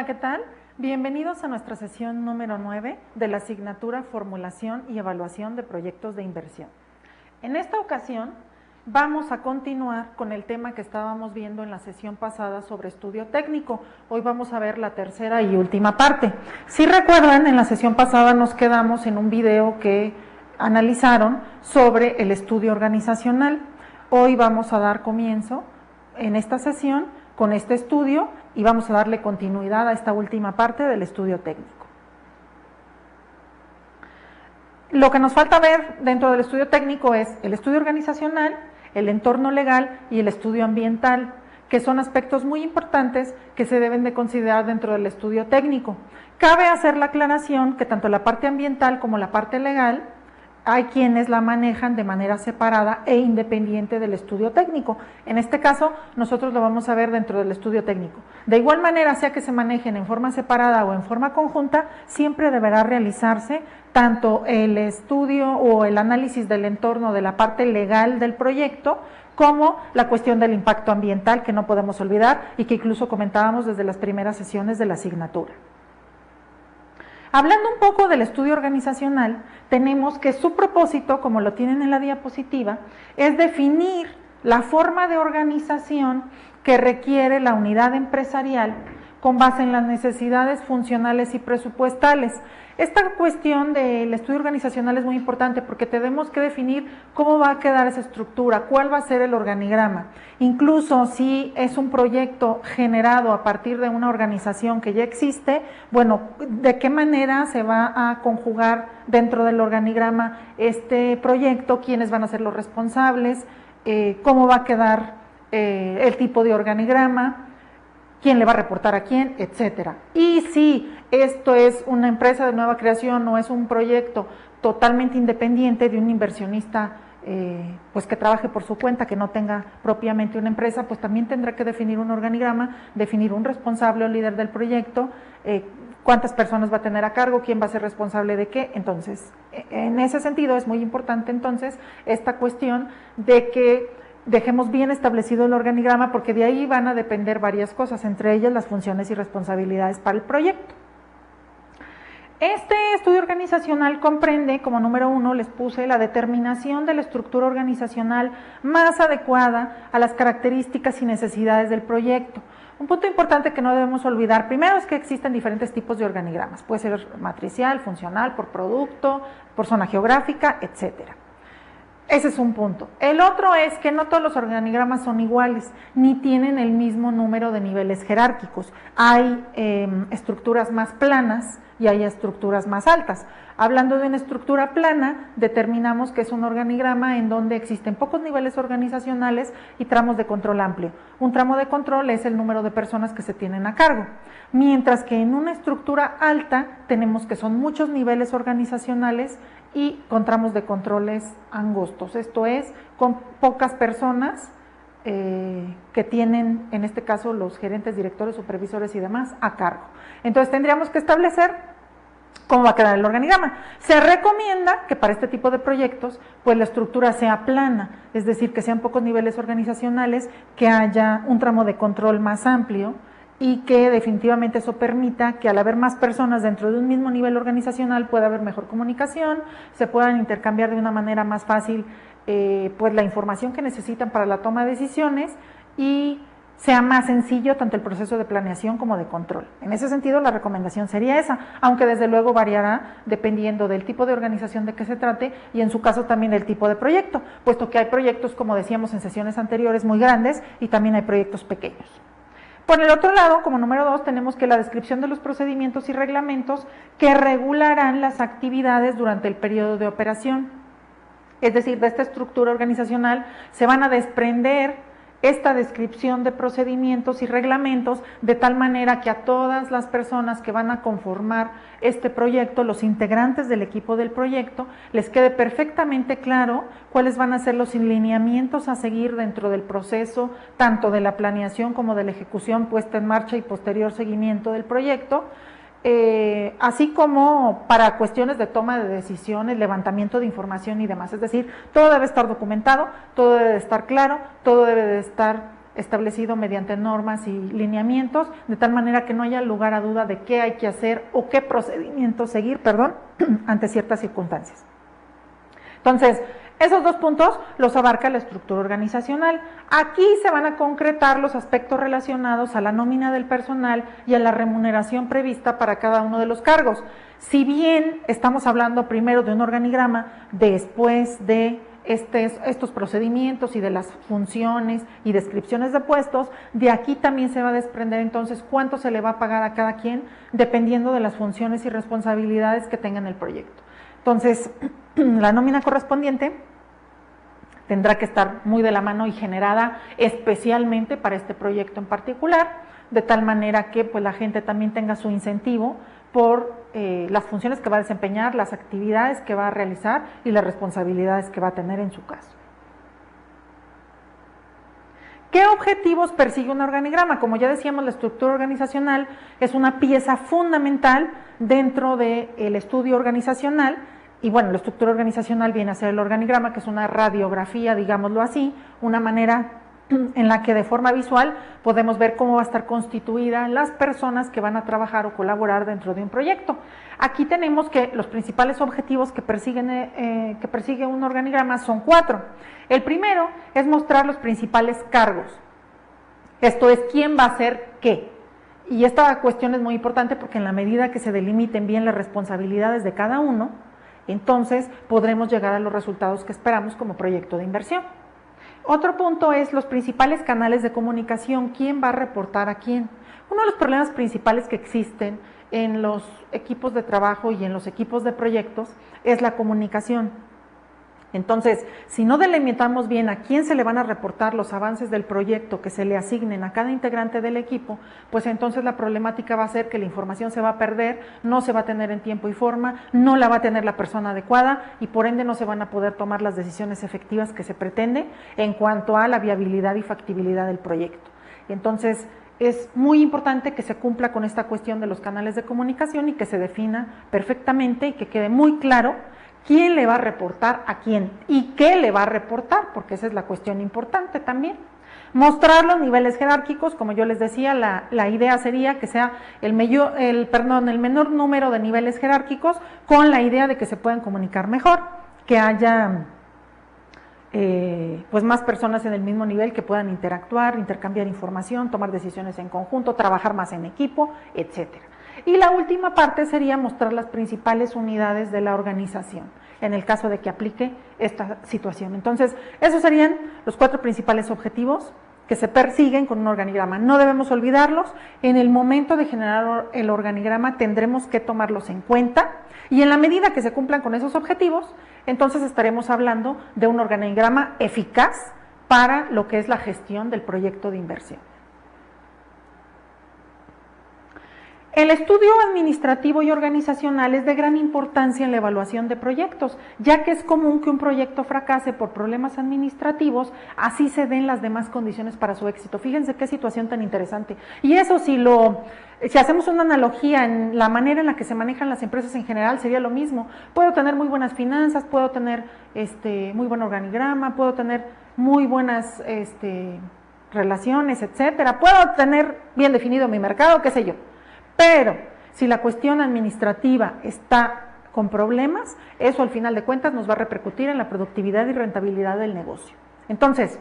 Hola, ¿qué tal? Bienvenidos a nuestra sesión número 9 de la asignatura Formulación y Evaluación de Proyectos de Inversión. En esta ocasión vamos a continuar con el tema que estábamos viendo en la sesión pasada sobre estudio técnico. Hoy vamos a ver la tercera y última parte. Si recuerdan, en la sesión pasada nos quedamos en un video que analizaron sobre el estudio organizacional. Hoy vamos a dar comienzo en esta sesión con este estudio y vamos a darle continuidad a esta última parte del estudio técnico. Lo que nos falta ver dentro del estudio técnico es el estudio organizacional, el entorno legal y el estudio ambiental, que son aspectos muy importantes que se deben de considerar dentro del estudio técnico. Cabe hacer la aclaración que tanto la parte ambiental como la parte legal hay quienes la manejan de manera separada e independiente del estudio técnico. En este caso, nosotros lo vamos a ver dentro del estudio técnico. De igual manera, sea que se manejen en forma separada o en forma conjunta, siempre deberá realizarse tanto el estudio o el análisis del entorno de la parte legal del proyecto, como la cuestión del impacto ambiental, que no podemos olvidar y que incluso comentábamos desde las primeras sesiones de la asignatura. Hablando un poco del estudio organizacional, tenemos que su propósito, como lo tienen en la diapositiva, es definir la forma de organización que requiere la unidad empresarial con base en las necesidades funcionales y presupuestales. Esta cuestión del estudio organizacional es muy importante porque tenemos que definir cómo va a quedar esa estructura, cuál va a ser el organigrama. Incluso si es un proyecto generado a partir de una organización que ya existe, bueno, de qué manera se va a conjugar dentro del organigrama este proyecto, quiénes van a ser los responsables, cómo va a quedar el tipo de organigrama, quién le va a reportar a quién, etcétera. Y si esto es una empresa de nueva creación o es un proyecto totalmente independiente de un inversionista pues que trabaje por su cuenta, que no tenga propiamente una empresa, pues también tendrá que definir un organigrama, definir un responsable o líder del proyecto, cuántas personas va a tener a cargo, quién va a ser responsable de qué. Entonces, en ese sentido es muy importante entonces esta cuestión de que dejemos bien establecido el organigrama, porque de ahí van a depender varias cosas, entre ellas las funciones y responsabilidades para el proyecto. Este estudio organizacional comprende, como número 1, les puse la determinación de la estructura organizacional más adecuada a las características y necesidades del proyecto. Un punto importante que no debemos olvidar, primero, es que existen diferentes tipos de organigramas, puede ser matricial, funcional, por producto, por zona geográfica, etcétera. Ese es un punto. El otro es que no todos los organigramas son iguales, ni tienen el mismo número de niveles jerárquicos. Hay estructuras más planas y hay estructuras más altas. Hablando de una estructura plana, determinamos que es un organigrama en donde existen pocos niveles organizacionales y tramos de control amplio. Un tramo de control es el número de personas que se tienen a cargo. Mientras que en una estructura alta tenemos que son muchos niveles organizacionales y con tramos de controles angostos, esto es, con pocas personas que tienen, en este caso, los gerentes, directores, supervisores y demás a cargo. Entonces tendríamos que establecer cómo va a quedar el organigrama. Se recomienda que para este tipo de proyectos, pues la estructura sea plana, es decir, que sean pocos niveles organizacionales, que haya un tramo de control más amplio, y que definitivamente eso permita que al haber más personas dentro de un mismo nivel organizacional pueda haber mejor comunicación, se puedan intercambiar de una manera más fácil pues la información que necesitan para la toma de decisiones y sea más sencillo tanto el proceso de planeación como de control. En ese sentido, la recomendación sería esa, aunque desde luego variará dependiendo del tipo de organización de que se trate y en su caso también del tipo de proyecto, puesto que hay proyectos, como decíamos en sesiones anteriores, muy grandes y también hay proyectos pequeños. Por el otro lado, como número 2, tenemos que la descripción de los procedimientos y reglamentos que regularán las actividades durante el periodo de operación. Es decir, de esta estructura organizacional se van a desprender esta descripción de procedimientos y reglamentos de tal manera que a todas las personas que van a conformar este proyecto, los integrantes del equipo del proyecto, les quede perfectamente claro cuáles van a ser los lineamientos a seguir dentro del proceso, tanto de la planeación como de la ejecución, puesta en marcha y posterior seguimiento del proyecto, así como para cuestiones de toma de decisiones, levantamiento de información y demás. Es decir, todo debe estar documentado, todo debe de estar claro, todo debe de estar establecido mediante normas y lineamientos, de tal manera que no haya lugar a duda de qué hay que hacer o qué procedimiento seguir, ante ciertas circunstancias. Entonces, esos dos puntos los abarca la estructura organizacional. Aquí se van a concretar los aspectos relacionados a la nómina del personal y a la remuneración prevista para cada uno de los cargos. Si bien estamos hablando primero de un organigrama, después de estos procedimientos y de las funciones y descripciones de puestos, de aquí también se va a desprender entonces cuánto se le va a pagar a cada quien, dependiendo de las funciones y responsabilidades que tenga en el proyecto. Entonces, la nómina correspondiente tendrá que estar muy de la mano y generada especialmente para este proyecto en particular, de tal manera que pues la gente también tenga su incentivo por las funciones que va a desempeñar, las actividades que va a realizar y las responsabilidades que va a tener en su caso. ¿Qué objetivos persigue un organigrama? Como ya decíamos, la estructura organizacional es una pieza fundamental dentro del estudio organizacional. Y bueno, la estructura organizacional viene a ser el organigrama, que es una radiografía, digámoslo así, una manera en la que de forma visual podemos ver cómo va a estar constituida las personas que van a trabajar o colaborar dentro de un proyecto. Aquí tenemos que los principales objetivos que persigue un organigrama son 4. El primero es mostrar los principales cargos. Esto es, ¿quién va a hacer qué? Y esta cuestión es muy importante porque en la medida que se delimiten bien las responsabilidades de cada uno, entonces podremos llegar a los resultados que esperamos como proyecto de inversión. Otro punto es los principales canales de comunicación, quién va a reportar a quién. Uno de los problemas principales que existen en los equipos de trabajo y en los equipos de proyectos es la comunicación. Entonces, si no delimitamos bien a quién se le van a reportar los avances del proyecto que se le asignen a cada integrante del equipo, pues entonces la problemática va a ser que la información se va a perder, no se va a tener en tiempo y forma, no la va a tener la persona adecuada y por ende no se van a poder tomar las decisiones efectivas que se pretende en cuanto a la viabilidad y factibilidad del proyecto. Entonces, es muy importante que se cumpla con esta cuestión de los canales de comunicación y que se defina perfectamente y que quede muy claro quién le va a reportar a quién y qué le va a reportar, porque esa es la cuestión importante también. Mostrar los niveles jerárquicos, como yo les decía, la idea sería que sea el menor número de niveles jerárquicos con la idea de que se puedan comunicar mejor, que haya pues más personas en el mismo nivel que puedan interactuar, intercambiar información, tomar decisiones en conjunto, trabajar más en equipo, etcétera. Y la última parte sería mostrar las principales unidades de la organización, en el caso de que aplique esta situación. Entonces, esos serían los 4 principales objetivos que se persiguen con un organigrama. No debemos olvidarlos, en el momento de generar el organigrama tendremos que tomarlos en cuenta y en la medida que se cumplan con esos objetivos, entonces estaremos hablando de un organigrama eficaz para lo que es la gestión del proyecto de inversión. El estudio administrativo y organizacional es de gran importancia en la evaluación de proyectos, ya que es común que un proyecto fracase por problemas administrativos, así se den las demás condiciones para su éxito. Fíjense qué situación tan interesante. Y eso si hacemos una analogía en la manera en la que se manejan las empresas en general, sería lo mismo. Puedo tener muy buenas finanzas, puedo tener muy buen organigrama, puedo tener muy buenas relaciones, etcétera. Puedo tener bien definido mi mercado, qué sé yo. Pero si la cuestión administrativa está con problemas, eso al final de cuentas nos va a repercutir en la productividad y rentabilidad del negocio. Entonces,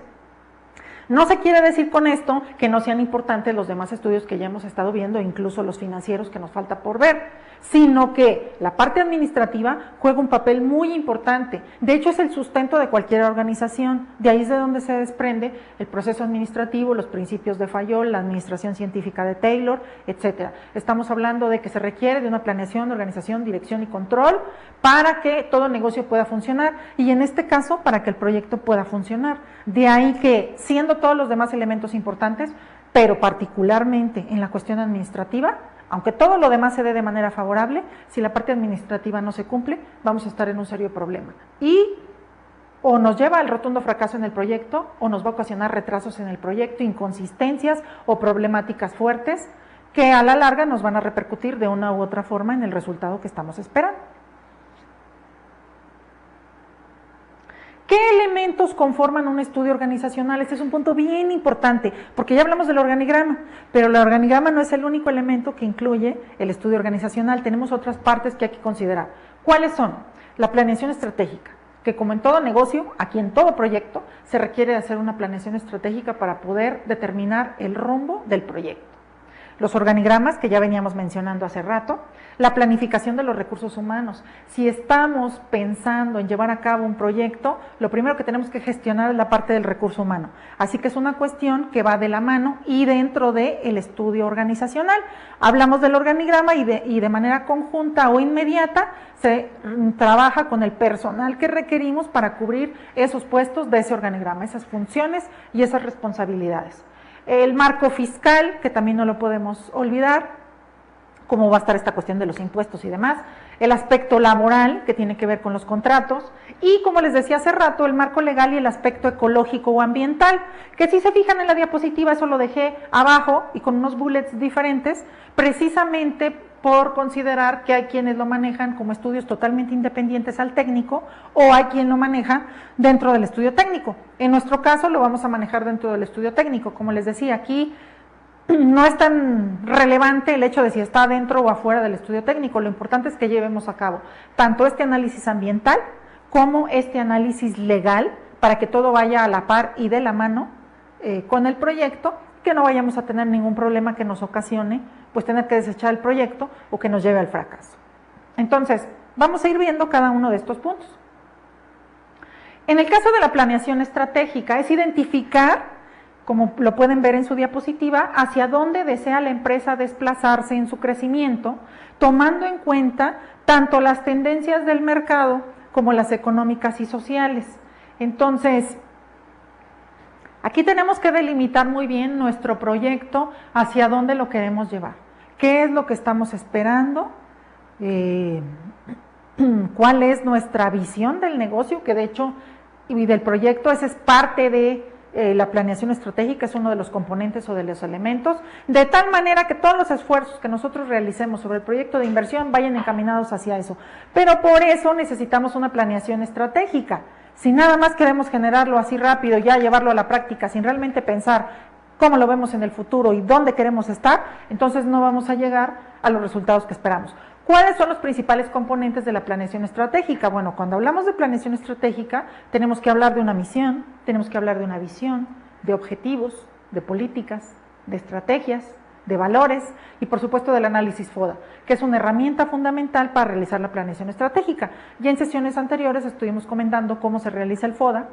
no se quiere decir con esto que no sean importantes los demás estudios que ya hemos estado viendo, incluso los financieros que nos falta por ver, sino que la parte administrativa juega un papel muy importante. De hecho, es el sustento de cualquier organización. De ahí es de donde se desprende el proceso administrativo, los principios de Fayol, la administración científica de Taylor, etcétera. Estamos hablando de que se requiere de una planeación, organización, dirección y control para que todo negocio pueda funcionar y en este caso para que el proyecto pueda funcionar. De ahí que, siendo todos los demás elementos importantes, pero particularmente en la cuestión administrativa, aunque todo lo demás se dé de manera favorable, si la parte administrativa no se cumple, vamos a estar en un serio problema. Y o nos lleva al rotundo fracaso en el proyecto, o nos va a ocasionar retrasos en el proyecto, inconsistencias o problemáticas fuertes, que a la larga nos van a repercutir de una u otra forma en el resultado que estamos esperando. ¿Qué elementos conforman un estudio organizacional? Este es un punto bien importante, porque ya hablamos del organigrama, pero el organigrama no es el único elemento que incluye el estudio organizacional, tenemos otras partes que hay que considerar. ¿Cuáles son? La planeación estratégica, que como en todo negocio, aquí en todo proyecto, se requiere hacer una planeación estratégica para poder determinar el rumbo del proyecto. Los organigramas, que ya veníamos mencionando hace rato, la planificación de los recursos humanos. Si estamos pensando en llevar a cabo un proyecto, lo primero que tenemos que gestionar es la parte del recurso humano. Así que es una cuestión que va de la mano y dentro del estudio organizacional. Hablamos del organigrama y de manera conjunta o inmediata se trabaja con el personal que requerimos para cubrir esos puestos de ese organigrama, esas funciones y esas responsabilidades. El marco fiscal, que también no lo podemos olvidar, cómo va a estar esta cuestión de los impuestos y demás, el aspecto laboral, que tiene que ver con los contratos, y como les decía hace rato, el marco legal y el aspecto ecológico o ambiental, que si se fijan en la diapositiva, eso lo dejé abajo y con unos bullets diferentes, precisamente por considerar que hay quienes lo manejan como estudios totalmente independientes al técnico o hay quien lo maneja dentro del estudio técnico. En nuestro caso lo vamos a manejar dentro del estudio técnico. Como les decía, aquí no es tan relevante el hecho de si está dentro o afuera del estudio técnico, lo importante es que llevemos a cabo tanto este análisis ambiental como este análisis legal para que todo vaya a la par y de la mano con el proyecto, que no vayamos a tener ningún problema que nos ocasione pues tener que desechar el proyecto o que nos lleve al fracaso. Entonces, vamos a ir viendo cada uno de estos puntos. En el caso de la planeación estratégica, es identificar, como lo pueden ver en su diapositiva, hacia dónde desea la empresa desplazarse en su crecimiento, tomando en cuenta tanto las tendencias del mercado como las económicas y sociales. Entonces, aquí tenemos que delimitar muy bien nuestro proyecto, hacia dónde lo queremos llevar, qué es lo que estamos esperando, cuál es nuestra visión del negocio, que de hecho, y del proyecto, esa es parte de la planeación estratégica, es uno de los componentes o de los elementos, de tal manera que todos los esfuerzos que nosotros realicemos sobre el proyecto de inversión vayan encaminados hacia eso. Pero por eso necesitamos una planeación estratégica. Si nada más queremos generarlo así rápido, ya llevarlo a la práctica sin realmente pensar cómo lo vemos en el futuro y dónde queremos estar, entonces no vamos a llegar a los resultados que esperamos. ¿Cuáles son los principales componentes de la planeación estratégica? Bueno, cuando hablamos de planeación estratégica, tenemos que hablar de una misión, tenemos que hablar de una visión, de objetivos, de políticas, de estrategias, de valores y por supuesto del análisis FODA, que es una herramienta fundamental para realizar la planeación estratégica. Ya en sesiones anteriores estuvimos comentando cómo se realiza el FODA,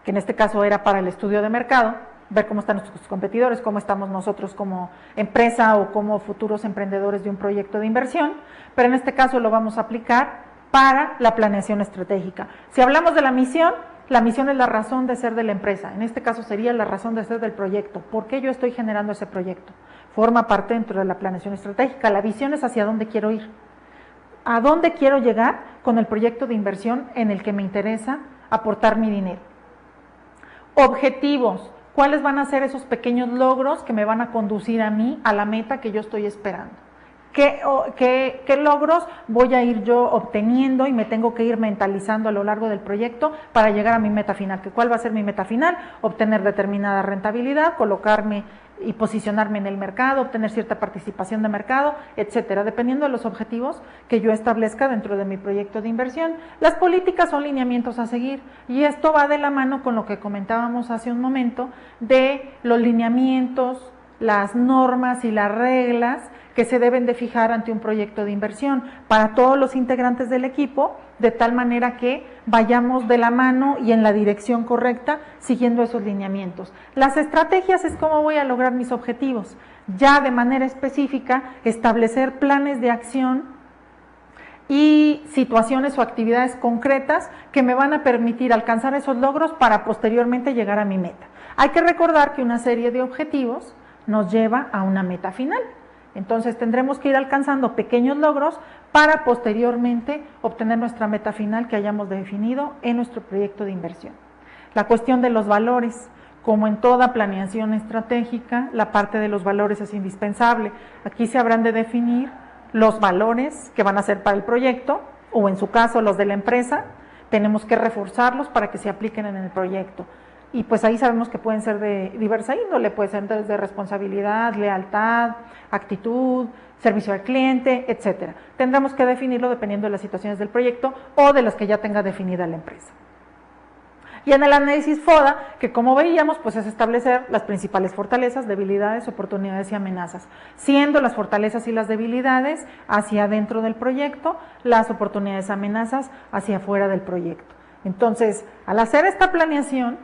que en este caso era para el estudio de mercado, ver cómo están nuestros competidores, cómo estamos nosotros como empresa o como futuros emprendedores de un proyecto de inversión, pero en este caso lo vamos a aplicar para la planeación estratégica. Si hablamos de la misión es la razón de ser de la empresa, en este caso sería la razón de ser del proyecto. ¿Por qué yo estoy generando ese proyecto? Forma parte dentro de la planeación estratégica. La visión es hacia dónde quiero ir, a dónde quiero llegar con el proyecto de inversión en el que me interesa aportar mi dinero. Objetivos. ¿Cuáles van a ser esos pequeños logros que me van a conducir a mí a la meta que yo estoy esperando? ¿Qué logros voy a ir yo obteniendo y me tengo que ir mentalizando a lo largo del proyecto para llegar a mi meta final? ¿Cuál va a ser mi meta final? Obtener determinada rentabilidad, colocarme y posicionarme en el mercado, obtener cierta participación de mercado, etcétera, dependiendo de los objetivos que yo establezca dentro de mi proyecto de inversión. Las políticas son lineamientos a seguir y esto va de la mano con lo que comentábamos hace un momento de los lineamientos, las normas y las reglas que se deben de fijar ante un proyecto de inversión para todos los integrantes del equipo, de tal manera que vayamos de la mano y en la dirección correcta siguiendo esos lineamientos. Las estrategias es cómo voy a lograr mis objetivos, ya de manera específica establecer planes de acción y situaciones o actividades concretas que me van a permitir alcanzar esos logros para posteriormente llegar a mi meta. Hay que recordar que una serie de objetivos nos lleva a una meta final. Entonces tendremos que ir alcanzando pequeños logros para posteriormente obtener nuestra meta final que hayamos definido en nuestro proyecto de inversión. La cuestión de los valores, como en toda planeación estratégica, la parte de los valores es indispensable. Aquí se habrán de definir los valores que van a ser para el proyecto, o en su caso los de la empresa, tenemos que reforzarlos para que se apliquen en el proyecto. Y pues ahí sabemos que pueden ser de diversa índole, puede ser desde responsabilidad, lealtad, actitud, servicio al cliente, etcétera. Tendremos que definirlo dependiendo de las situaciones del proyecto o de las que ya tenga definida la empresa. Y en el análisis FODA, que como veíamos, pues es establecer las principales fortalezas, debilidades, oportunidades y amenazas, siendo las fortalezas y las debilidades hacia adentro del proyecto, las oportunidades y amenazas hacia afuera del proyecto. Entonces, al hacer esta planeación,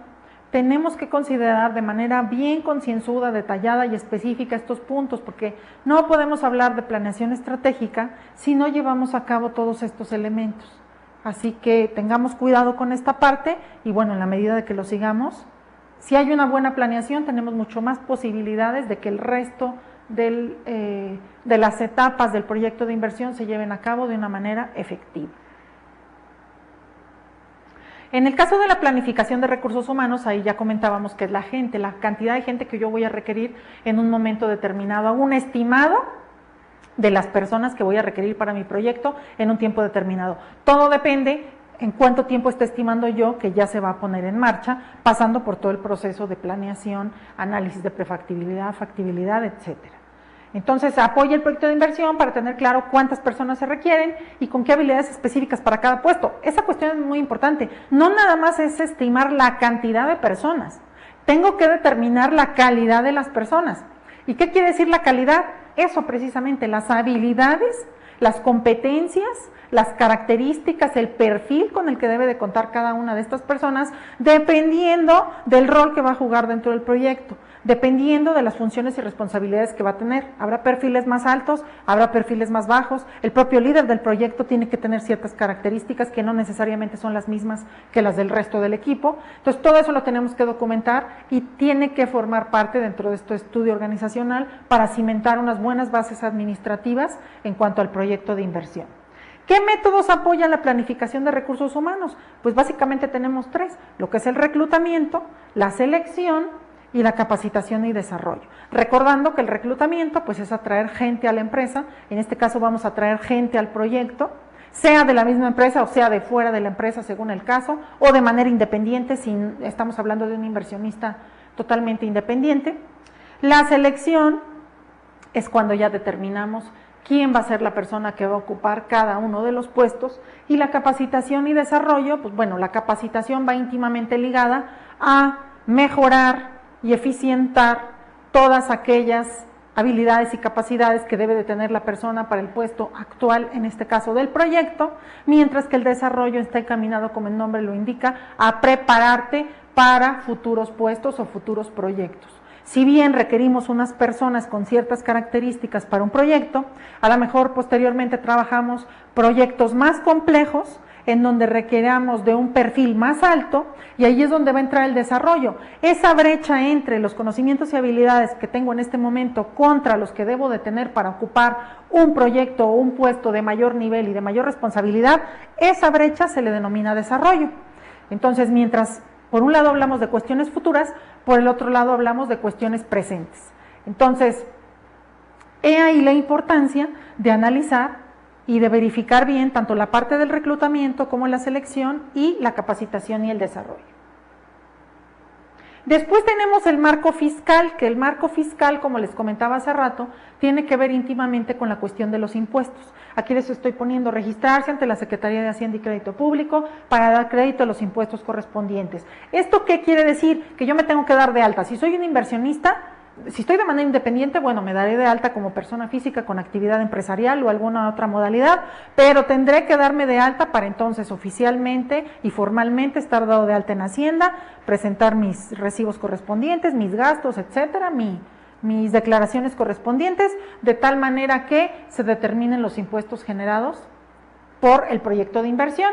tenemos que considerar de manera bien concienzuda, detallada y específica estos puntos, porque no podemos hablar de planeación estratégica si no llevamos a cabo todos estos elementos. Así que tengamos cuidado con esta parte y bueno, en la medida de que lo sigamos, si hay una buena planeación, tenemos mucho más posibilidades de que el resto de las etapas del proyecto de inversión se lleven a cabo de una manera efectiva. En el caso de la planificación de recursos humanos, ahí ya comentábamos que es la gente, la cantidad de gente que yo voy a requerir en un momento determinado, un estimado de las personas que voy a requerir para mi proyecto en un tiempo determinado. Todo depende en cuánto tiempo esté estimando yo que ya se va a poner en marcha, pasando por todo el proceso de planeación, análisis de prefactibilidad, factibilidad, etcétera. Entonces, apoya el proyecto de inversión para tener claro cuántas personas se requieren y con qué habilidades específicas para cada puesto. Esa cuestión es muy importante. No nada más es estimar la cantidad de personas, tengo que determinar la calidad de las personas. ¿Y qué quiere decir la calidad? Eso precisamente, las habilidades, las competencias, las características, el perfil con el que debe de contar cada una de estas personas, dependiendo del rol que va a jugar dentro del proyecto, dependiendo de las funciones y responsabilidades que va a tener. Habrá perfiles más altos, habrá perfiles más bajos, el propio líder del proyecto tiene que tener ciertas características que no necesariamente son las mismas que las del resto del equipo. Entonces, todo eso lo tenemos que documentar y tiene que formar parte dentro de este estudio organizacional para cimentar unas buenas bases administrativas en cuanto al proyecto de inversión. ¿Qué métodos apoyan la planificación de recursos humanos? Pues básicamente tenemos tres, lo que es el reclutamiento, la selección y la capacitación y desarrollo. Recordando que el reclutamiento pues es atraer gente a la empresa, en este caso vamos a atraer gente al proyecto, sea de la misma empresa o sea de fuera de la empresa según el caso, o de manera independiente si estamos hablando de un inversionista totalmente independiente. La selección es cuando ya determinamos quién va a ser la persona que va a ocupar cada uno de los puestos, y la capacitación y desarrollo, pues bueno, la capacitación va íntimamente ligada a mejorar y eficientar todas aquellas habilidades y capacidades que debe de tener la persona para el puesto actual, en este caso del proyecto, mientras que el desarrollo está encaminado, como el nombre lo indica, a prepararte para futuros puestos o futuros proyectos. Si bien requerimos unas personas con ciertas características para un proyecto, a lo mejor posteriormente trabajamos proyectos más complejos en donde requeramos de un perfil más alto, y ahí es donde va a entrar el desarrollo. Esa brecha entre los conocimientos y habilidades que tengo en este momento contra los que debo de tener para ocupar un proyecto o un puesto de mayor nivel y de mayor responsabilidad, esa brecha se le denomina desarrollo. Entonces, mientras por un lado hablamos de cuestiones futuras, por el otro lado hablamos de cuestiones presentes. Entonces, he ahí la importancia de analizar y de verificar bien tanto la parte del reclutamiento como la selección y la capacitación y el desarrollo. Después tenemos el marco fiscal, que el marco fiscal, como les comentaba hace rato, tiene que ver íntimamente con la cuestión de los impuestos. Aquí les estoy poniendo registrarse ante la Secretaría de Hacienda y Crédito Público para dar crédito a los impuestos correspondientes. ¿Esto qué quiere decir? Que yo me tengo que dar de alta. Si soy un inversionista, si estoy de manera independiente, bueno, me daré de alta como persona física con actividad empresarial o alguna otra modalidad, pero tendré que darme de alta para entonces oficialmente y formalmente estar dado de alta en Hacienda, presentar mis recibos correspondientes, mis gastos, etcétera, mis declaraciones correspondientes, de tal manera que se determinen los impuestos generados por el proyecto de inversión.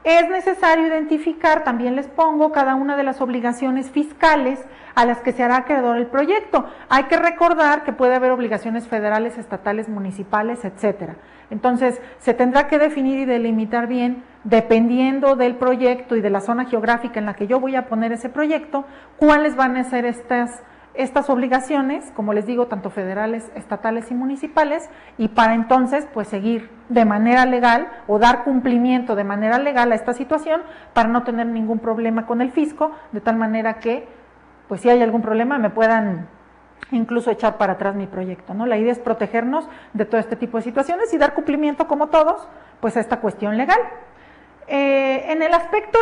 Es necesario identificar, también les pongo, cada una de las obligaciones fiscales a las que se hará acreedor el proyecto. Hay que recordar que puede haber obligaciones federales, estatales, municipales, etcétera. Entonces, se tendrá que definir y delimitar bien, dependiendo del proyecto y de la zona geográfica en la que yo voy a poner ese proyecto, cuáles van a ser estas estas obligaciones, como les digo, tanto federales, estatales y municipales, y para entonces pues seguir de manera legal o dar cumplimiento de manera legal a esta situación para no tener ningún problema con el fisco, de tal manera que pues si hay algún problema me puedan incluso echar para atrás mi proyecto, ¿no? La idea es protegernos de todo este tipo de situaciones y dar cumplimiento, como todos, pues a esta cuestión legal. En el aspecto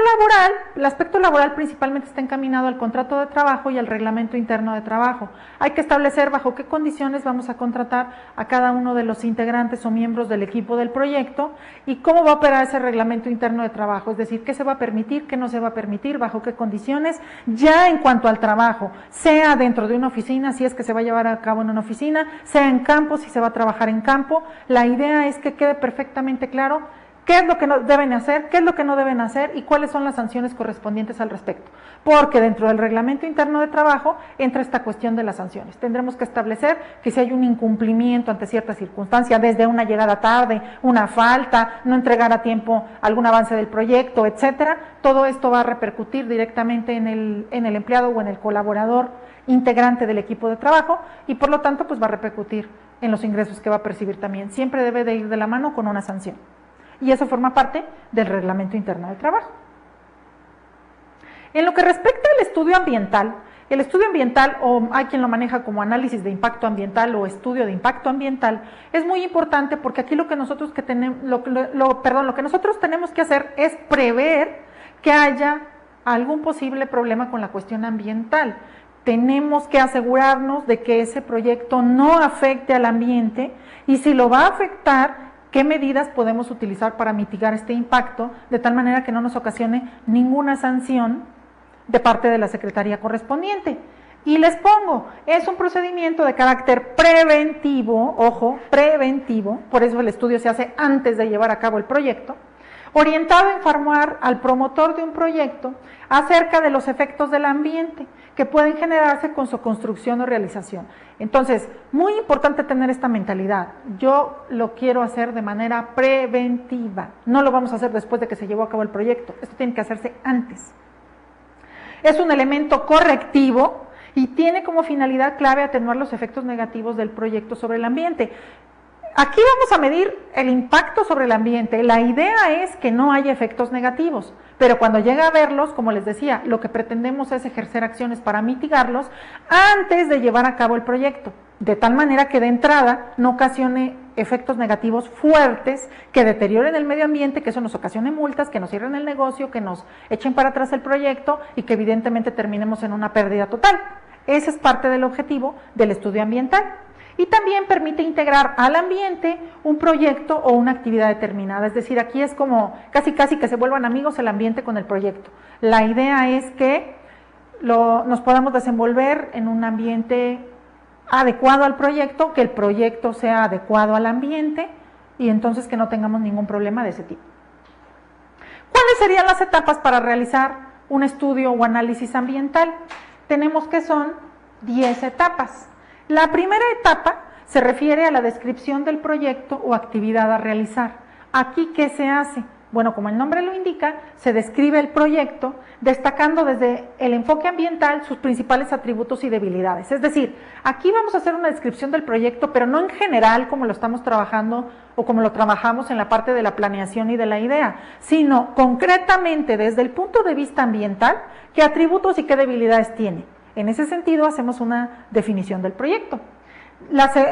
laboral principalmente está encaminado al contrato de trabajo y al reglamento interno de trabajo. Hay que establecer bajo qué condiciones vamos a contratar a cada uno de los integrantes o miembros del equipo del proyecto y cómo va a operar ese reglamento interno de trabajo, es decir, qué se va a permitir, qué no se va a permitir, bajo qué condiciones, ya en cuanto al trabajo, sea dentro de una oficina, si es que se va a llevar a cabo en una oficina, sea en campo, si se va a trabajar en campo. La idea es que quede perfectamente claro qué es lo que deben hacer, qué es lo que no deben hacer y cuáles son las sanciones correspondientes al respecto. Porque dentro del reglamento interno de trabajo entra esta cuestión de las sanciones. Tendremos que establecer que si hay un incumplimiento ante cierta circunstancia, desde una llegada tarde, una falta, no entregar a tiempo algún avance del proyecto, etcétera, todo esto va a repercutir directamente en el empleado o en el colaborador integrante del equipo de trabajo y por lo tanto pues va a repercutir en los ingresos que va a percibir también. Siempre debe de ir de la mano con una sanción. Y eso forma parte del reglamento interno de trabajo. En lo que respecta al estudio ambiental, el estudio ambiental, o hay quien lo maneja como análisis de impacto ambiental o estudio de impacto ambiental, es muy importante porque aquí lo que nosotros tenemos que hacer es prever que haya algún posible problema con la cuestión ambiental. Tenemos que asegurarnos de que ese proyecto no afecte al ambiente y si lo va a afectar, ¿qué medidas podemos utilizar para mitigar este impacto de tal manera que no nos ocasione ninguna sanción de parte de la Secretaría correspondiente? Y les pongo, es un procedimiento de carácter preventivo, ojo, preventivo, por eso el estudio se hace antes de llevar a cabo el proyecto, orientado a informar al promotor de un proyecto acerca de los efectos del ambiente que pueden generarse con su construcción o realización. Entonces, muy importante tener esta mentalidad. Yo lo quiero hacer de manera preventiva. No lo vamos a hacer después de que se llevó a cabo el proyecto. Esto tiene que hacerse antes. Es un elemento correctivo y tiene como finalidad clave atenuar los efectos negativos del proyecto sobre el ambiente. Aquí vamos a medir el impacto sobre el ambiente. La idea es que no haya efectos negativos, pero cuando llega a verlos, como les decía, lo que pretendemos es ejercer acciones para mitigarlos antes de llevar a cabo el proyecto, de tal manera que de entrada no ocasione efectos negativos fuertes que deterioren el medio ambiente, que eso nos ocasione multas, que nos cierren el negocio, que nos echen para atrás el proyecto y que evidentemente terminemos en una pérdida total. Ese es parte del objetivo del estudio ambiental. Y también permite integrar al ambiente un proyecto o una actividad determinada, es decir, aquí es como casi que se vuelvan amigos el ambiente con el proyecto. La idea es que nos podamos desenvolver en un ambiente adecuado al proyecto, que el proyecto sea adecuado al ambiente y entonces que no tengamos ningún problema de ese tipo. ¿Cuáles serían las etapas para realizar un estudio o análisis ambiental? Tenemos que son 10 etapas. La primera etapa se refiere a la descripción del proyecto o actividad a realizar. Aquí, ¿qué se hace? Bueno, como el nombre lo indica, se describe el proyecto destacando desde el enfoque ambiental sus principales atributos y debilidades. Es decir, aquí vamos a hacer una descripción del proyecto, pero no en general como lo estamos trabajando o como lo trabajamos en la parte de la planeación y de la idea, sino concretamente desde el punto de vista ambiental, qué atributos y qué debilidades tiene. En ese sentido, hacemos una definición del proyecto.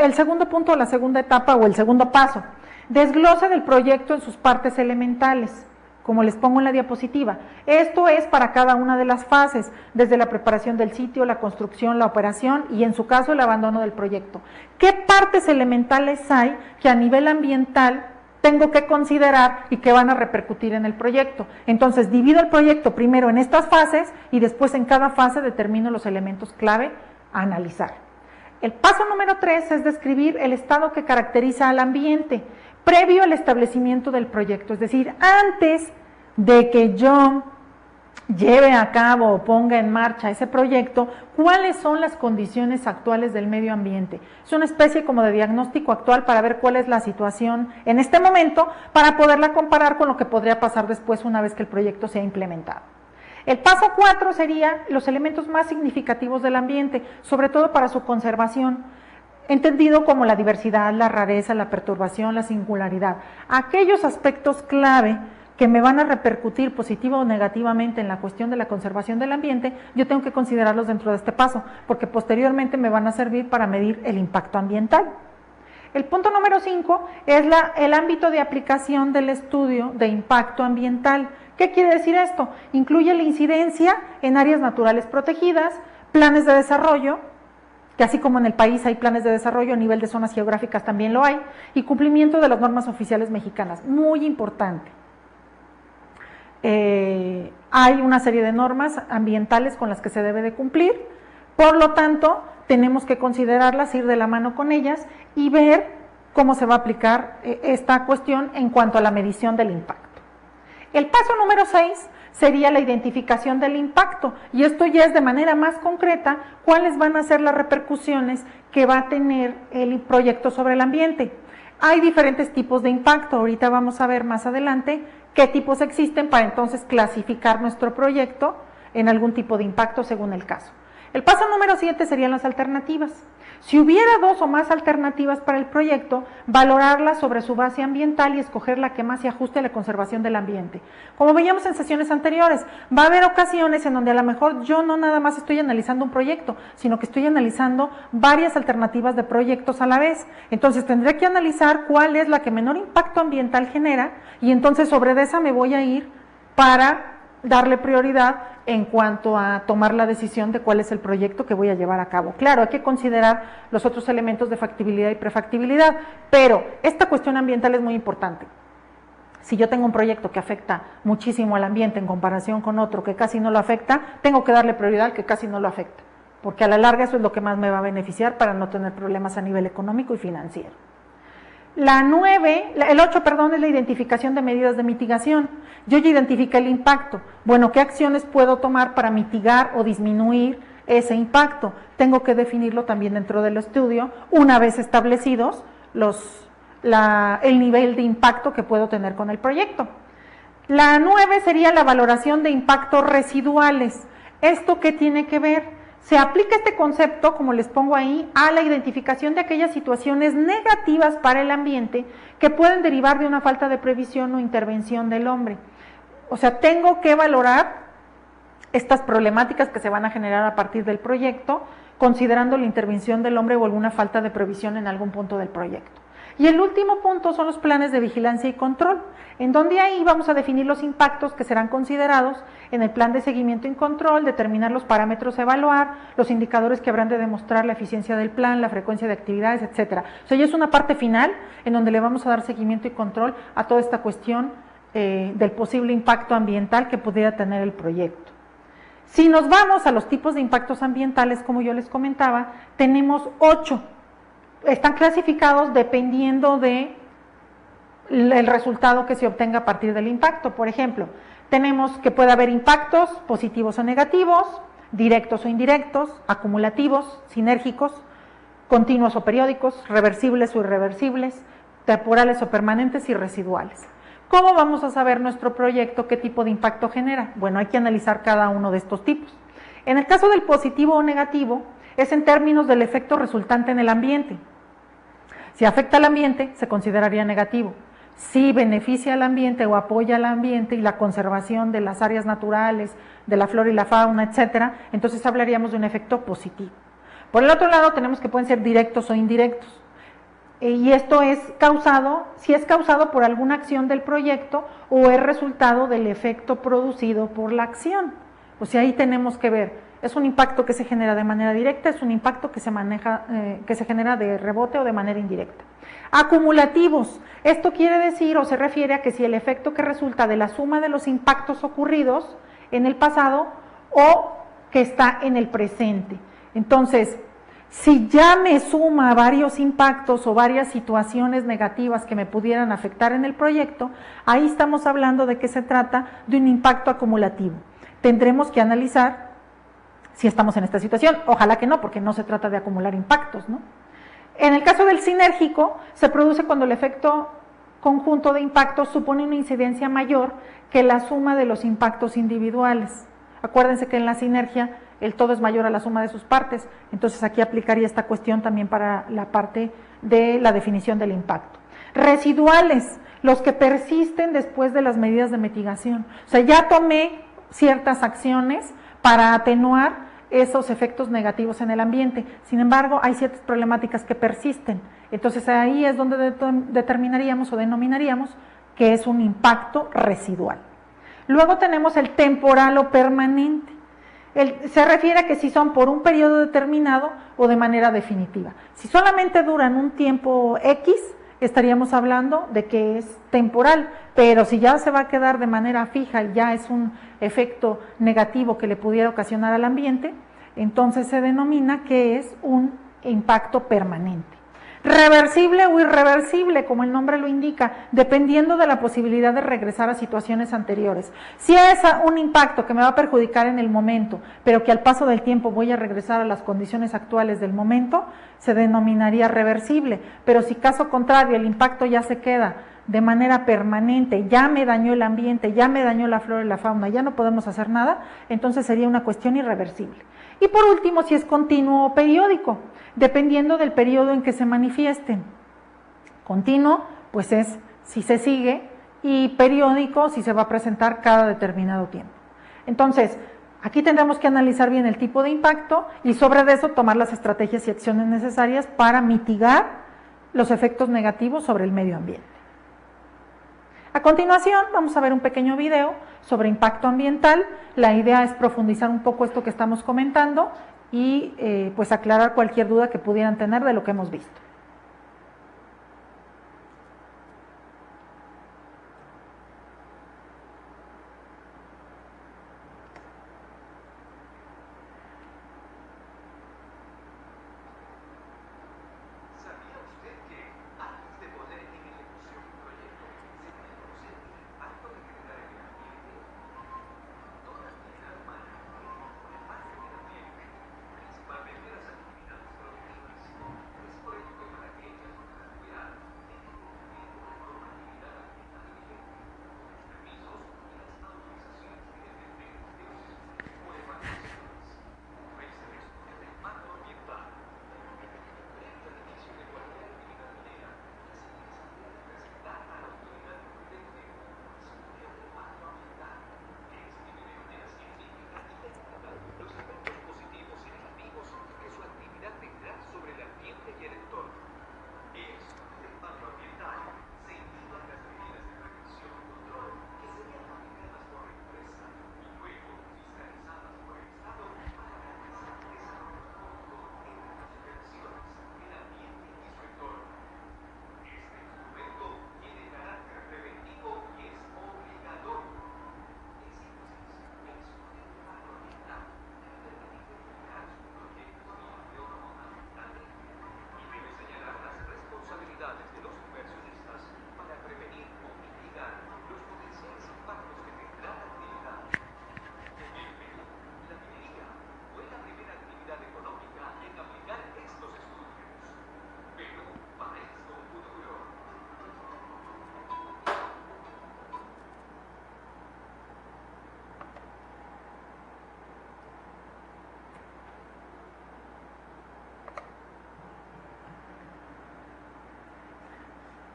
El segundo punto, la segunda etapa o el segundo paso, desglose del proyecto en sus partes elementales, como les pongo en la diapositiva. Esto es para cada una de las fases, desde la preparación del sitio, la construcción, la operación y en su caso el abandono del proyecto. ¿Qué partes elementales hay que a nivel ambiental tengo que considerar y que van a repercutir en el proyecto? Entonces divido el proyecto primero en estas fases y después en cada fase determino los elementos clave a analizar. El paso número 3 es describir el estado que caracteriza al ambiente previo al establecimiento del proyecto, es decir, antes de que yo lleve a cabo o ponga en marcha ese proyecto, cuáles son las condiciones actuales del medio ambiente. Es una especie como de diagnóstico actual para ver cuál es la situación en este momento para poderla comparar con lo que podría pasar después una vez que el proyecto sea implementado. El paso 4 sería los elementos más significativos del ambiente, sobre todo para su conservación, entendido como la diversidad, la rareza, la perturbación, la singularidad. Aquellos aspectos clave que me van a repercutir positivo o negativamente en la cuestión de la conservación del ambiente, yo tengo que considerarlos dentro de este paso, porque posteriormente me van a servir para medir el impacto ambiental. El punto número 5 es el ámbito de aplicación del estudio de impacto ambiental. ¿Qué quiere decir esto? Incluye la incidencia en áreas naturales protegidas, planes de desarrollo, que así como en el país hay planes de desarrollo, a nivel de zonas geográficas también lo hay, y cumplimiento de las normas oficiales mexicanas, muy importante. Hay una serie de normas ambientales con las que se debe de cumplir, por lo tanto, tenemos que considerarlas, ir de la mano con ellas y ver cómo se va a aplicar esta cuestión en cuanto a la medición del impacto. El paso número 6 sería la identificación del impacto, y esto ya es de manera más concreta cuáles van a ser las repercusiones que va a tener el proyecto sobre el ambiente. Hay diferentes tipos de impacto, ahorita vamos a ver más adelante qué tipos existen para entonces clasificar nuestro proyecto en algún tipo de impacto según el caso. El paso número 7 serían las alternativas. Si hubiera 2 o más alternativas para el proyecto, valorarlas sobre su base ambiental y escoger la que más se ajuste a la conservación del ambiente. Como veíamos en sesiones anteriores, va a haber ocasiones en donde a lo mejor yo no nada más estoy analizando un proyecto, sino que estoy analizando varias alternativas de proyectos a la vez. Entonces tendré que analizar cuál es la que menor impacto ambiental genera y entonces sobre esa me voy a ir para darle prioridad en cuanto a tomar la decisión de cuál es el proyecto que voy a llevar a cabo. Claro, hay que considerar los otros elementos de factibilidad y prefactibilidad, pero esta cuestión ambiental es muy importante. Si yo tengo un proyecto que afecta muchísimo al ambiente en comparación con otro que casi no lo afecta, tengo que darle prioridad al que casi no lo afecta, porque a la larga eso es lo que más me va a beneficiar para no tener problemas a nivel económico y financiero. El 8, es la identificación de medidas de mitigación. Yo ya identifiqué el impacto. Bueno, ¿qué acciones puedo tomar para mitigar o disminuir ese impacto? Tengo que definirlo también dentro del estudio, una vez establecidos el nivel de impacto que puedo tener con el proyecto. La 9 sería la valoración de impactos residuales. ¿Esto qué tiene que ver? Se aplica este concepto, como les pongo ahí, a la identificación de aquellas situaciones negativas para el ambiente que pueden derivar de una falta de previsión o intervención del hombre. O sea, tengo que valorar estas problemáticas que se van a generar a partir del proyecto, considerando la intervención del hombre o alguna falta de previsión en algún punto del proyecto. Y el último punto son los planes de vigilancia y control, en donde ahí vamos a definir los impactos que serán considerados en el plan de seguimiento y control, determinar los parámetros a evaluar, los indicadores que habrán de demostrar la eficiencia del plan, la frecuencia de actividades, etcétera. O sea, ya es una parte final en donde le vamos a dar seguimiento y control a toda esta cuestión del posible impacto ambiental que pudiera tener el proyecto. Si nos vamos a los tipos de impactos ambientales, como yo les comentaba, tenemos 8. Están clasificados dependiendo de el resultado que se obtenga a partir del impacto. Por ejemplo, tenemos que puede haber impactos positivos o negativos, directos o indirectos, acumulativos, sinérgicos, continuos o periódicos, reversibles o irreversibles, temporales o permanentes y residuales. ¿Cómo vamos a saber nuestro proyecto qué tipo de impacto genera? Bueno, hay que analizar cada uno de estos tipos. En el caso del positivo o negativo, es en términos del efecto resultante en el ambiente. Si afecta al ambiente, se consideraría negativo. Si beneficia al ambiente o apoya al ambiente y la conservación de las áreas naturales, de la flora y la fauna, etcétera, entonces hablaríamos de un efecto positivo. Por el otro lado, tenemos que pueden ser directos o indirectos. Y esto es causado, si es causado por alguna acción del proyecto o es resultado del efecto producido por la acción. O sea, ahí tenemos que ver. ¿Es un impacto que se genera de manera directa? ¿Es un impacto que se genera de rebote o de manera indirecta? Acumulativos. Esto quiere decir o se refiere a que si el efecto que resulta de la suma de los impactos ocurridos en el pasado o que está en el presente. Entonces, si ya me suma varios impactos o varias situaciones negativas que me pudieran afectar en el proyecto, ahí estamos hablando de que se trata de un impacto acumulativo. Tendremos que analizar si estamos en esta situación, ojalá que no, porque no se trata de acumular impactos, ¿no? En el caso del sinérgico, se produce cuando el efecto conjunto de impactos supone una incidencia mayor que la suma de los impactos individuales. Acuérdense que en la sinergia el todo es mayor a la suma de sus partes, entonces aquí aplicaría esta cuestión también para la parte de la definición del impacto. Residuales, los que persisten después de las medidas de mitigación. O sea, ya tomé ciertas acciones para atenuar esos efectos negativos en el ambiente, sin embargo, hay ciertas problemáticas que persisten, entonces ahí es donde determinaríamos o denominaríamos que es un impacto residual. Luego tenemos el temporal o permanente. Se refiere a que si son por un periodo determinado o de manera definitiva. Si solamente duran un tiempo X, estaríamos hablando de que es temporal, pero si ya se va a quedar de manera fija y ya es un efecto negativo que le pudiera ocasionar al ambiente, entonces se denomina que es un impacto permanente. Reversible o irreversible, como el nombre lo indica, dependiendo de la posibilidad de regresar a situaciones anteriores. Si es un impacto que me va a perjudicar en el momento, pero que al paso del tiempo voy a regresar a las condiciones actuales del momento, se denominaría reversible. Pero si caso contrario, el impacto ya se queda de manera permanente, ya me dañó el ambiente, ya me dañó la flora y la fauna, ya no podemos hacer nada, entonces sería una cuestión irreversible. Y por último, si es continuo o periódico, dependiendo del periodo en que se manifiesten. Continuo, pues es si se sigue, y periódico, si se va a presentar cada determinado tiempo. Entonces, aquí tendremos que analizar bien el tipo de impacto y sobre eso tomar las estrategias y acciones necesarias para mitigar los efectos negativos sobre el medio ambiente. A continuación vamos a ver un pequeño video sobre impacto ambiental. La idea es profundizar un poco esto que estamos comentando y pues aclarar cualquier duda que pudieran tener de lo que hemos visto.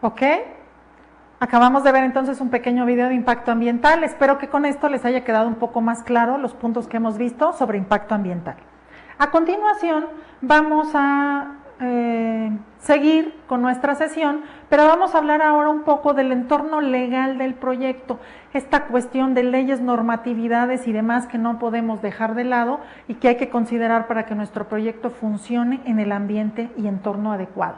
¿Ok? Acabamos de ver entonces un pequeño video de impacto ambiental. Espero que con esto les haya quedado un poco más claro los puntos que hemos visto sobre impacto ambiental. A continuación vamos a seguir con nuestra sesión, pero vamos a hablar ahora un poco del entorno legal del proyecto, esta cuestión de leyes, normatividades y demás que no podemos dejar de lado y que hay que considerar para que nuestro proyecto funcione en el ambiente y entorno adecuado.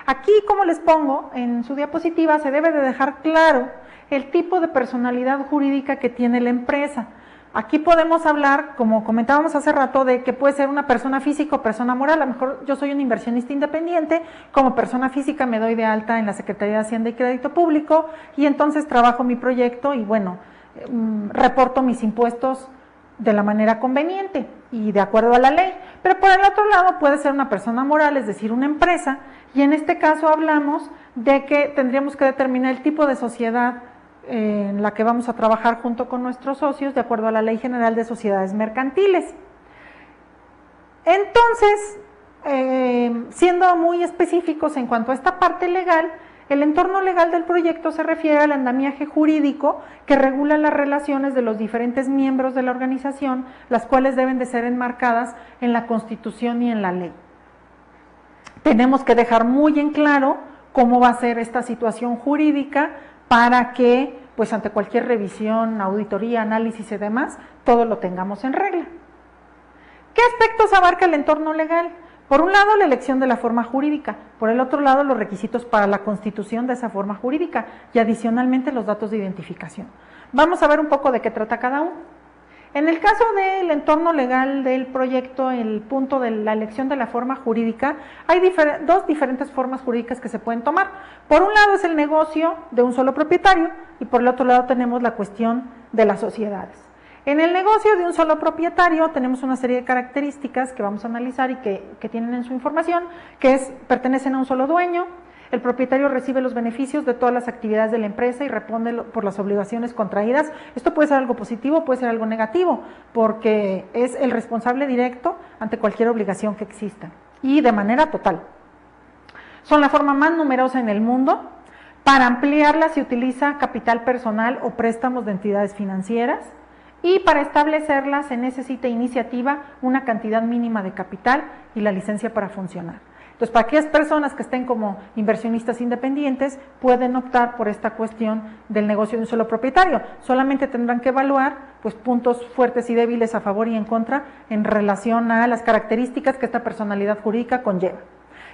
Aquí, como les pongo en su diapositiva, se debe de dejar claro el tipo de personalidad jurídica que tiene la empresa. Aquí podemos hablar, como comentábamos hace rato, de que puede ser una persona física o persona moral. A lo mejor yo soy un inversionista independiente, como persona física me doy de alta en la Secretaría de Hacienda y Crédito Público y entonces trabajo mi proyecto y bueno, reporto mis impuestos de la manera conveniente y de acuerdo a la ley. Pero por el otro lado puede ser una persona moral, es decir, una empresa, y en este caso hablamos de que tendríamos que determinar el tipo de sociedad en la que vamos a trabajar junto con nuestros socios de acuerdo a la Ley General de Sociedades Mercantiles. Entonces, siendo muy específicos en cuanto a esta parte legal, el entorno legal del proyecto se refiere al andamiaje jurídico que regula las relaciones de los diferentes miembros de la organización, las cuales deben de ser enmarcadas en la Constitución y en la ley. Tenemos que dejar muy en claro cómo va a ser esta situación jurídica para que, pues ante cualquier revisión, auditoría, análisis y demás, todo lo tengamos en regla. ¿Qué aspectos abarca el entorno legal? Por un lado, la elección de la forma jurídica, por el otro lado, los requisitos para la constitución de esa forma jurídica y adicionalmente los datos de identificación. Vamos a ver un poco de qué trata cada uno. En el caso del entorno legal del proyecto, el punto de la elección de la forma jurídica, hay dos diferentes formas jurídicas que se pueden tomar. Por un lado es el negocio de un solo propietario y por el otro lado tenemos la cuestión de las sociedades. En el negocio de un solo propietario tenemos una serie de características que vamos a analizar y que tienen en su información, que pertenecen a un solo dueño, el propietario recibe los beneficios de todas las actividades de la empresa y responde por las obligaciones contraídas. Esto puede ser algo positivo, puede ser algo negativo, porque es el responsable directo ante cualquier obligación que exista y de manera total. Son la forma más numerosa en el mundo. Para ampliarla se utiliza capital personal o préstamos de entidades financieras. Y para establecerla se necesita iniciativa, una cantidad mínima de capital y la licencia para funcionar. Entonces, para aquellas personas que estén como inversionistas independientes, pueden optar por esta cuestión del negocio de un solo propietario. Solamente tendrán que evaluar pues, puntos fuertes y débiles a favor y en contra en relación a las características que esta personalidad jurídica conlleva.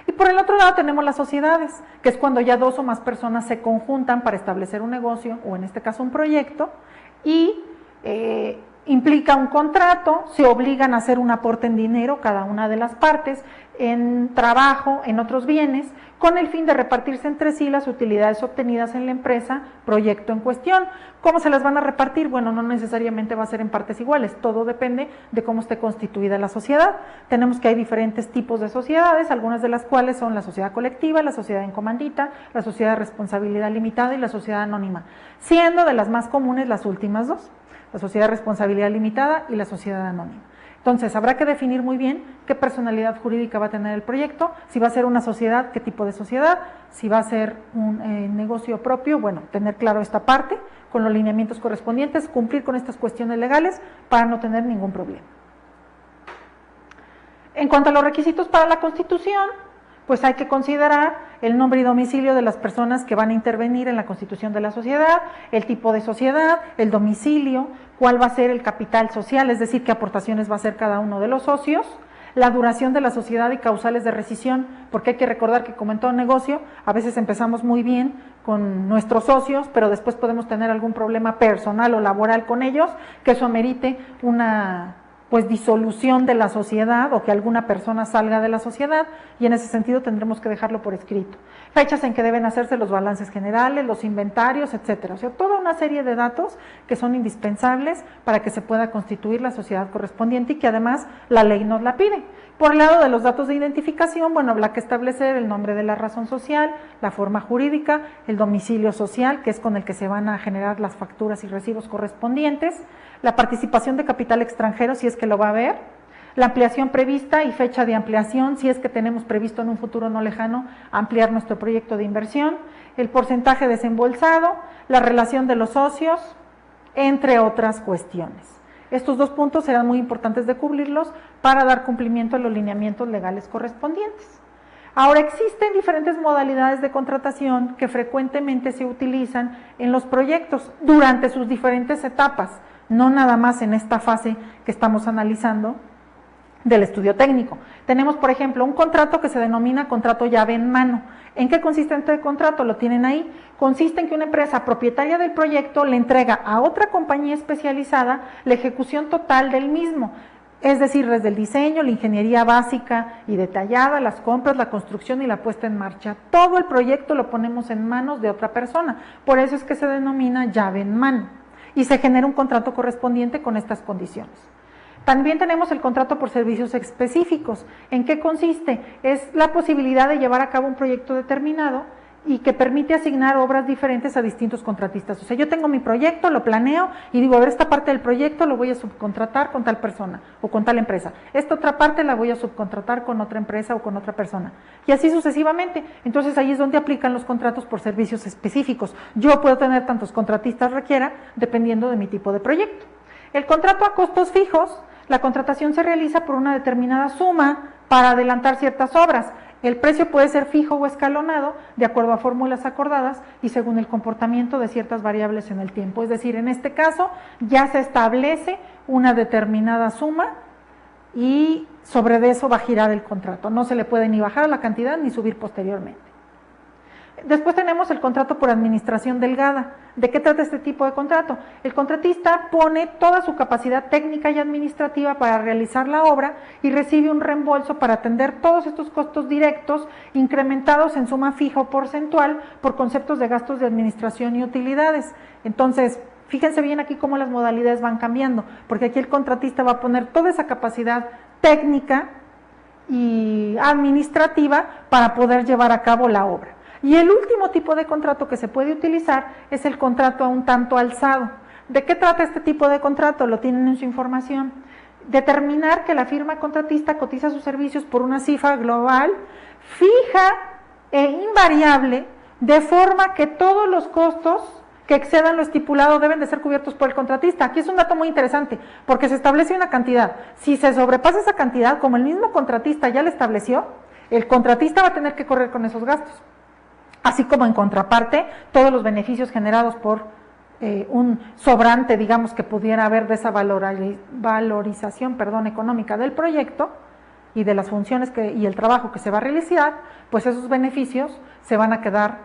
Y por el otro lado tenemos las sociedades, que es cuando ya dos o más personas se conjuntan para establecer un negocio, o en este caso un proyecto, y implica un contrato, se obligan a hacer un aporte en dinero cada una de las partes, en trabajo, en otros bienes, con el fin de repartirse entre sí las utilidades obtenidas en la empresa, proyecto en cuestión. ¿Cómo se las van a repartir? Bueno, no necesariamente va a ser en partes iguales, todo depende de cómo esté constituida la sociedad. Tenemos que hay diferentes tipos de sociedades, algunas de las cuales son la sociedad colectiva, la sociedad en comandita, la sociedad de responsabilidad limitada y la sociedad anónima, siendo de las más comunes las últimas dos, la sociedad de responsabilidad limitada y la sociedad anónima. Entonces, habrá que definir muy bien qué personalidad jurídica va a tener el proyecto, si va a ser una sociedad, qué tipo de sociedad, si va a ser un negocio propio, bueno, tener claro esta parte, con los lineamientos correspondientes, cumplir con estas cuestiones legales para no tener ningún problema. En cuanto a los requisitos para la constitución, pues hay que considerar el nombre y domicilio de las personas que van a intervenir en la constitución de la sociedad, el tipo de sociedad, el domicilio, cuál va a ser el capital social, es decir, qué aportaciones va a hacer cada uno de los socios, la duración de la sociedad y causales de rescisión, porque hay que recordar que como en todo negocio, a veces empezamos muy bien con nuestros socios, pero después podemos tener algún problema personal o laboral con ellos, que eso amerite una disolución de la sociedad o que alguna persona salga de la sociedad, y en ese sentido tendremos que dejarlo por escrito. Fechas en que deben hacerse los balances generales, los inventarios, etcétera. O sea, toda una serie de datos que son indispensables para que se pueda constituir la sociedad correspondiente y que además la ley nos la pide. Por el lado de los datos de identificación, bueno, habrá que establecer el nombre de la razón social, la forma jurídica, el domicilio social, que es con el que se van a generar las facturas y recibos correspondientes, la participación de capital extranjero, si es que lo va a haber, la ampliación prevista y fecha de ampliación, si es que tenemos previsto en un futuro no lejano ampliar nuestro proyecto de inversión, el porcentaje desembolsado, la relación de los socios, entre otras cuestiones. Estos dos puntos serán muy importantes de cubrirlos para dar cumplimiento a los lineamientos legales correspondientes. Ahora, existen diferentes modalidades de contratación que frecuentemente se utilizan en los proyectos durante sus diferentes etapas, no nada más en esta fase que estamos analizando del estudio técnico. Tenemos, por ejemplo, un contrato que se denomina contrato llave en mano. ¿En qué consiste este contrato? Lo tienen ahí. Consiste en que una empresa propietaria del proyecto le entrega a otra compañía especializada la ejecución total del mismo. Es decir, desde el diseño, la ingeniería básica y detallada, las compras, la construcción y la puesta en marcha. Todo el proyecto lo ponemos en manos de otra persona. Por eso es que se denomina llave en mano. Y se genera un contrato correspondiente con estas condiciones. También tenemos el contrato por servicios específicos. ¿En qué consiste? Es la posibilidad de llevar a cabo un proyecto determinado y que permite asignar obras diferentes a distintos contratistas. O sea, yo tengo mi proyecto, lo planeo y digo, a ver, esta parte del proyecto lo voy a subcontratar con tal persona o con tal empresa. Esta otra parte la voy a subcontratar con otra empresa o con otra persona. Y así sucesivamente. Entonces ahí es donde aplican los contratos por servicios específicos. Yo puedo tener tantos contratistas requiera dependiendo de mi tipo de proyecto. El contrato a costos fijos, la contratación se realiza por una determinada suma para adelantar ciertas obras. El precio puede ser fijo o escalonado de acuerdo a fórmulas acordadas y según el comportamiento de ciertas variables en el tiempo. Es decir, en este caso ya se establece una determinada suma y sobre eso va a girar el contrato. No se le puede ni bajar la cantidad ni subir posteriormente. Después tenemos el contrato por administración delgada. ¿De qué trata este tipo de contrato? El contratista pone toda su capacidad técnica y administrativa para realizar la obra y recibe un reembolso para atender todos estos costos directos incrementados en suma fija o porcentual por conceptos de gastos de administración y utilidades. Entonces, fíjense bien aquí cómo las modalidades van cambiando, porque aquí el contratista va a poner toda esa capacidad técnica y administrativa para poder llevar a cabo la obra. Y el último tipo de contrato que se puede utilizar es el contrato a un tanto alzado. ¿De qué trata este tipo de contrato? Lo tienen en su información. Determinar que la firma contratista cotiza sus servicios por una cifra global fija e invariable, de forma que todos los costos que excedan lo estipulado deben de ser cubiertos por el contratista. Aquí es un dato muy interesante, porque se establece una cantidad. Si se sobrepasa esa cantidad, como el mismo contratista ya la estableció, el contratista va a tener que correr con esos gastos. Así como en contraparte, todos los beneficios generados por un sobrante, digamos, que pudiera haber de esa valorización económica del proyecto y de las funciones y el trabajo que se va a realizar, pues esos beneficios se van a quedar,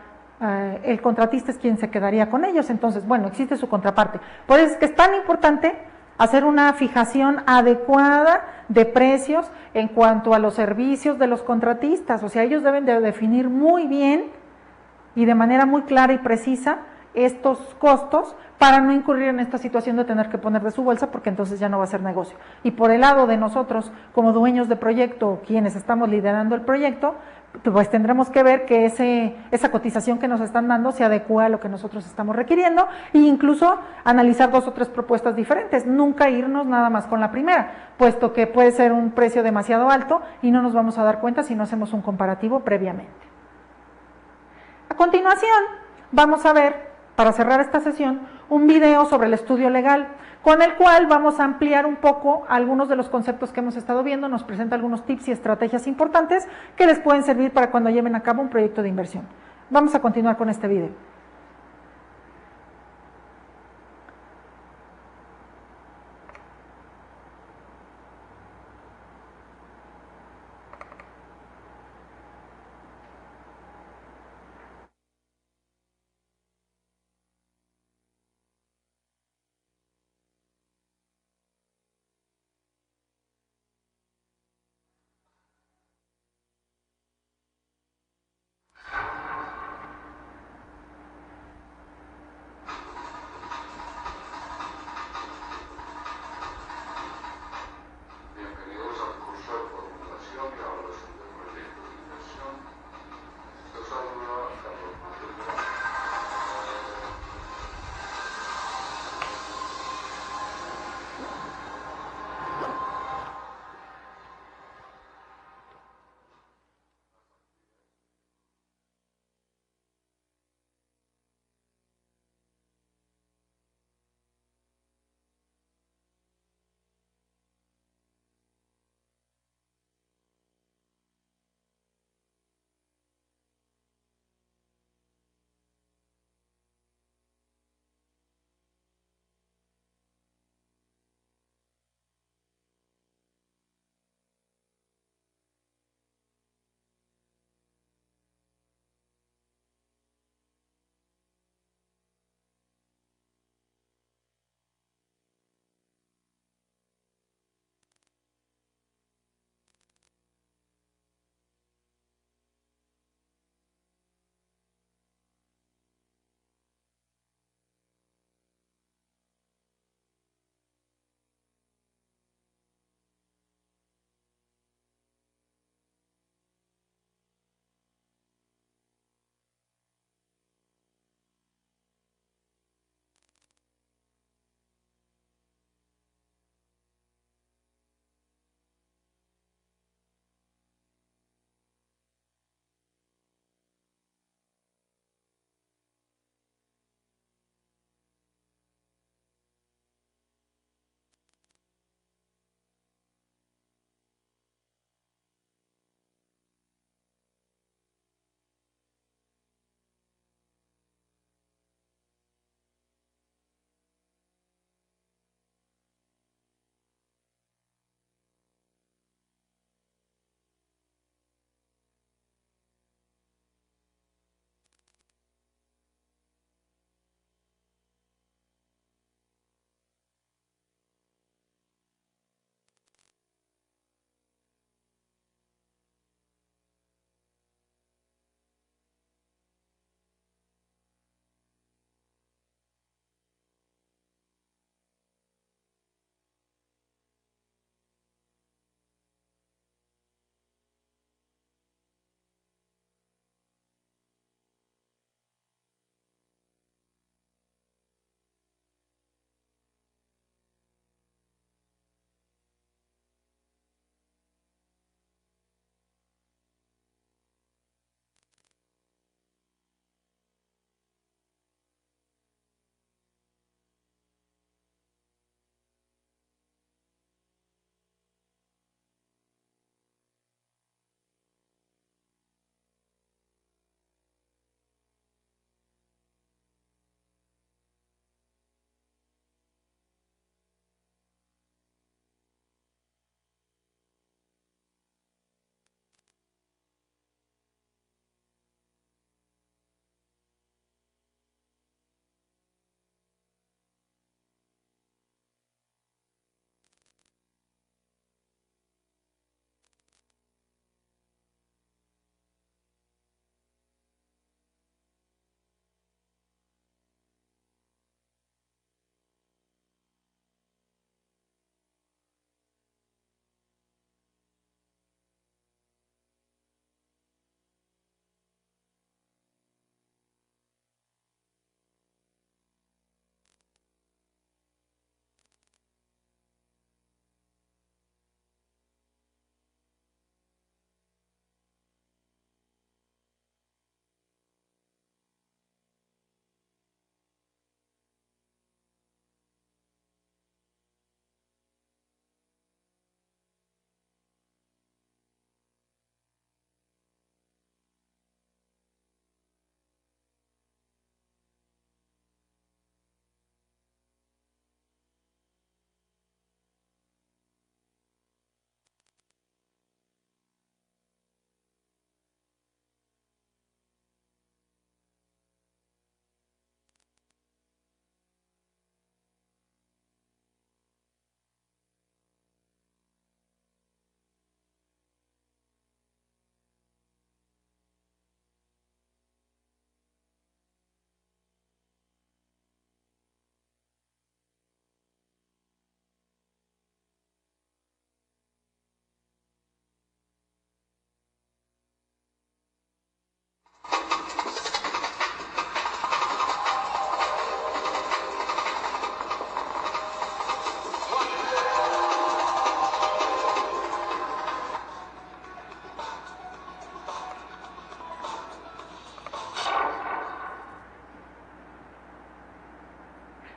el contratista es quien se quedaría con ellos. Entonces, bueno, existe su contraparte. Por eso es que es tan importante hacer una fijación adecuada de precios en cuanto a los servicios de los contratistas. O sea, ellos deben de definir muy bien y de manera muy clara y precisa estos costos para no incurrir en esta situación de tener que poner de su bolsa, porque entonces ya no va a ser negocio. Y por el lado de nosotros, como dueños de proyecto, quienes estamos liderando el proyecto, pues tendremos que ver que esa cotización que nos están dando se adecua a lo que nosotros estamos requiriendo e incluso analizar 2 o 3 propuestas diferentes, nunca irnos nada más con la primera, puesto que puede ser un precio demasiado alto y no nos vamos a dar cuenta si no hacemos un comparativo previamente. A continuación, vamos a ver, para cerrar esta sesión, un video sobre el estudio legal, con el cual vamos a ampliar un poco algunos de los conceptos que hemos estado viendo. Nos presenta algunos tips y estrategias importantes que les pueden servir para cuando lleven a cabo un proyecto de inversión. Vamos a continuar con este video.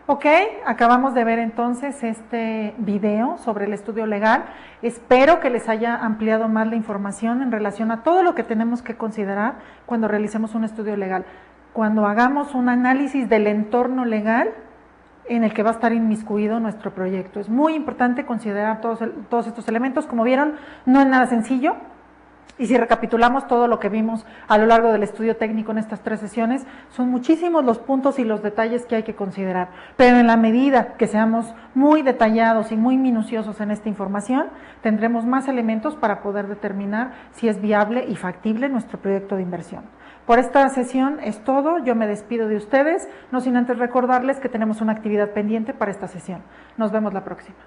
Ok, acabamos de ver entonces este video sobre el estudio legal. Espero que les haya ampliado más la información en relación a todo lo que tenemos que considerar cuando realicemos un estudio legal. Cuando hagamos un análisis del entorno legal en el que va a estar inmiscuido nuestro proyecto. Es muy importante considerar todos estos elementos. Como vieron, no es nada sencillo. Y si recapitulamos todo lo que vimos a lo largo del estudio técnico en estas 3 sesiones, son muchísimos los puntos y los detalles que hay que considerar. Pero en la medida que seamos muy detallados y muy minuciosos en esta información, tendremos más elementos para poder determinar si es viable y factible nuestro proyecto de inversión. Por esta sesión es todo, yo me despido de ustedes, no sin antes recordarles que tenemos una actividad pendiente para esta sesión. Nos vemos la próxima.